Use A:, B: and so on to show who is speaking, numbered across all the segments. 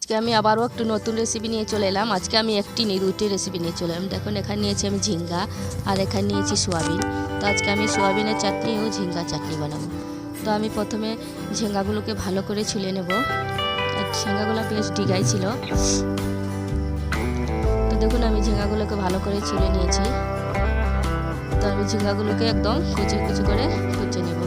A: আজকে আমি আবারও একটু নতুন রেসিপি নিয়ে চলে এলাম। আজকে আমি একটি দুটি রেসিপি নিয়ে চলে এলাম। দেখুন এখানে নিয়েছি আমি ঝিঙ্গা আর এখানে নিয়েছি সোয়াবিন। তো আজকে আমি সোয়াবিনের চাটনি ও ঝিঙ্গা চাটনি বানাবো। তো আমি প্রথমে ঝিঙ্গাগুলোকে ভালো করে ছুলে নেব। আর ঝিঙ্গাগুলো বেশ ডিগাই ছিল। তো দেখুন আমি ঝিঙ্গাগুলোকে ভালো করে ছুলে নিয়েছি। তো আমি ঝিঙ্গাগুলোকে একদম কুচি কুচি করে কুচে নেব।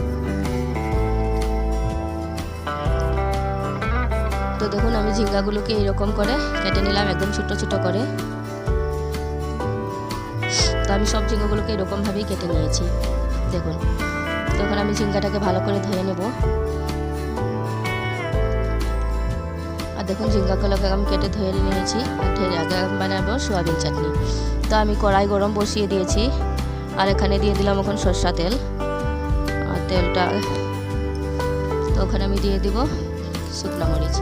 A: তো দেখুন আমি ঝিঙ্গাগুলোকে এরকম করে কেটে নিলাম, একদম ছোটো ছোটো করে। তো আমি সব ঝিঙ্গাগুলোকে এরকমভাবেই কেটে নিয়েছি। দেখুন তখন আমি ঝিঙ্গাটাকে ভালো করে ধুয়ে নেব। আর দেখুন ঝিঙ্গাগুলোকে আমি কেটে ধুয়ে নিয়েছি। ঢেলে আগে বানাবো সোয়াবিন চাটনি। তো আমি কড়াই গরম বসিয়ে দিয়েছি আর এখানে দিয়ে দিলাম এখন সরষা তেল। আর তেলটা তো ওখানে আমি দিয়ে দিব শুকনো মরিচ।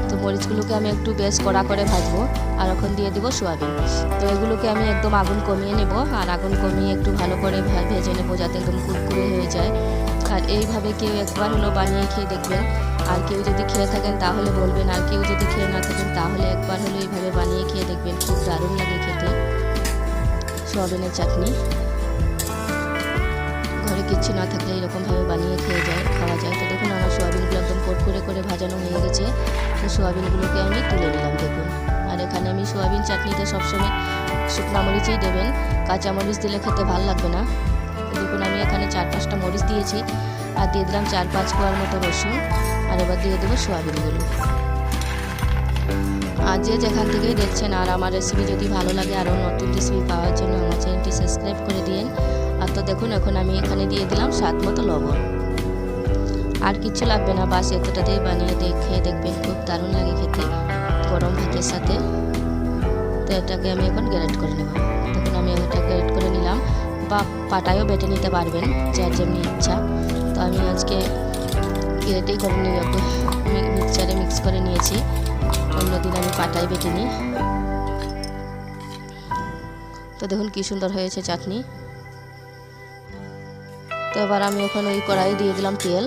A: তো মরিচগুলোকে আমি একটু বেশ কড়া করে ভাজবো। আর এখন দিয়ে দিব সোয়াবিন। তো এগুলোকে আমি একদম আগুন কমিয়ে নেব। আর আগুন কমিয়ে একটু ভালো করে ভেজে নেব যাতে একদম কুরকুরে হয়ে যায়। আর এইভাবে কেউ একবার হলো বানিয়ে খেয়ে দেখবেন। আর কেউ যদি খেয়ে থাকেন তাহলে বলবেন, আর কেউ যদি খেয়ে না থাকেন তাহলে একবার হলো এইভাবে বানিয়ে খেয়ে দেখবেন। খুব দারুণ লাগে খেতে সোয়াবিনের চাটনি। ঘরে কিচ্ছু না থাকলে এরকমভাবে বানিয়ে খাওয়া যায়। তো দেখুন আমার সোয়াবিনগুলো একদম কুরকুরে করে ভাজানো হয়ে গেছে। তো সোয়াবিনগুলোকে আমি তুলে নিলাম দেখুন। আর এখানে আমি সোয়াবিন চাটনিতে সবসময় শুকনো মরিচই দেবেন, কাঁচা মরিচ দিলে খেতে ভালো লাগবে না। তো দেখুন আমি এখানে 4-5টা মরিচ দিয়েছি আর দিয়ে দিলাম 4-5 কোয়ার মতো রসুন। আর এবার দিয়ে দেবো সোয়াবিনগুলো। আর যে যেখান থেকেই দেখছেন, আর আমার রেসিপি যদি ভালো লাগে আরও নতুন রেসিপি পাওয়ার জন্য আমার চ্যানেলটি সাবস্ক্রাইব করে দিন। আর তো দেখুন এখন আমি এখানে দিয়ে দিলাম স্বাদ মতো লবণ। আর কিচ্ছু লাগবে না, বাস এতটাতেই বানিয়ে খেয়ে দেখবেন, খুব দারুণ লাগে খেতে গরম ভাতের সাথে। তো এটাকে আমি এখন গ্রেট করে নেব। দেখুন আমি এটা গ্রেট করে নিলাম, বা পাটায়ও বেটে নিতে পারবেন যার যেমনি ইচ্ছা। তো আমি আজকে গ্রেটেই করে নিয়ে মিক্সচারে মিক্স করে নিয়েছি। অন্যদিন আমি পাটায় বেটে নিই। তো দেখুন কি সুন্দর হয়েছে চাটনি। তো এবার আমি ওখানে ওই কড়াই দিয়ে দিলাম তেল।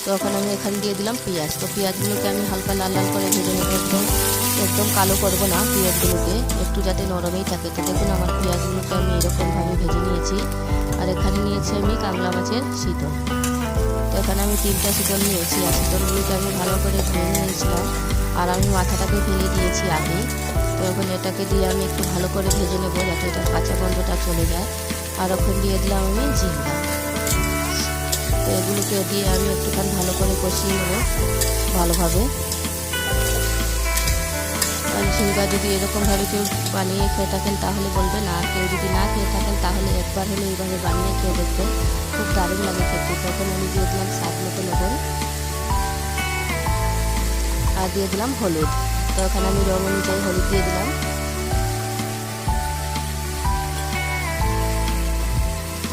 A: তো ওখানে আমি এখানে দিয়ে দিলাম পেঁয়াজ। তো পেঁয়াজগুলোকে আমি হালকা লাল লাল করে ভেজে নেব। একদম কালো করবো না পেঁয়াজগুলোকে, একটু যাতে নরমেই থাকে। তো দেখুন আমার পেঁয়াজগুলোকে আমি এরকমভাবে ভেজে নিয়েছি। আর এখানে নিয়েছি আমি কাংলা মাছের শীতল। তো এখানে আমি 3টা শীতল নিয়েছি। আর শীতলগুলোকে আমি ভালো করে ধুয়ে নিয়েছিলাম। আর আমি মাথাটাকে ফেলে দিয়েছি আগে। তো এখন এটাকে দিয়ে আমি একটু ভালো করে ভেজে নেব যাতে এটার কাঁচা গন্ধটা চলে যায়। আর এখন দিয়ে দিলাম আমি ঝিঙ্গা। তো এগুলোকে দিয়ে আমি একটুখানি ভালো করে কষিয়ে নেব ভালোভাবে। আর ঝিঙ্গা যদি এরকমভাবে কেউ বানিয়ে খেয়ে থাকেন তাহলে বলবেন, আর কেউ যদি না খেয়ে থাকেন তাহলে একবার হলে এইভাবে বানিয়ে খেয়ে দেখবেন, খুব দারুণ লাগে খেতে। তখন আমি দিয়ে দিলাম স্বাদ মতো লবণ আর দিয়ে দিলাম হলুদ। তো ওখানে আমি রং অনুযায়ী হলুদ দিয়ে দিলাম।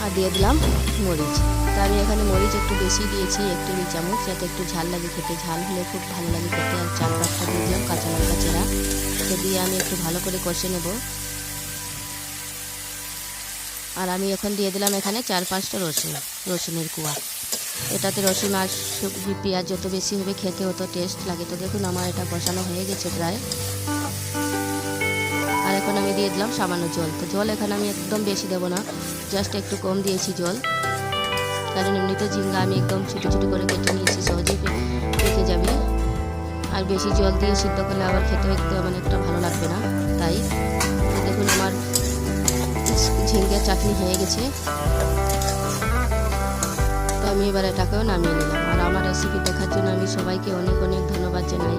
A: আর দিয়ে দিলাম মরিচ। তো আমি এখানে মরিচ একটু বেশি দিয়েছি, 1 টেবিল চামচ, যাতে একটু ঝাল লাগে খেতে। ঝাল হলে খুব ভালো লাগে খেতে। আর 4-5টা দিয়ে দিলাম কাঁচা লঙ্কা চেরা। তো দিয়ে আমি একটু ভালো করে কষে নেব। আর আমি এখন দিয়ে দিলাম এখানে 4-5টা রসুনের কুয়া। এটাতে রসুন আর পেঁয়াজ যত বেশি হবে খেতে অত টেস্ট লাগে। তো দেখুন আমার এটা কষানো হয়ে গেছে প্রায়। আর এখন আমি দিয়ে দিলাম সামান্য জল। তো জল এখানে আমি একদম বেশি দেবো না, জাস্ট একটু কম দিয়েছি জল, কারণ এমনিতে ঝিঙ্গা আমি একদম ছোটো ছোটো করে কেটে নিয়েছি, সহজেই পেকে যাবে। আর বেশি জল দিয়ে সিদ্ধ করলে আবার খেতে একটা ভালো লাগবে না। তাই দেখুন আমার ঝিঙ্গার চাটনি হয়ে গেছে। তো আমি এবার এটাকেও নামিয়ে নিলাম। আর আমার রেসিপি দেখার জন্য আমি সবাইকে অনেক অনেক ধন্যবাদ জানাই।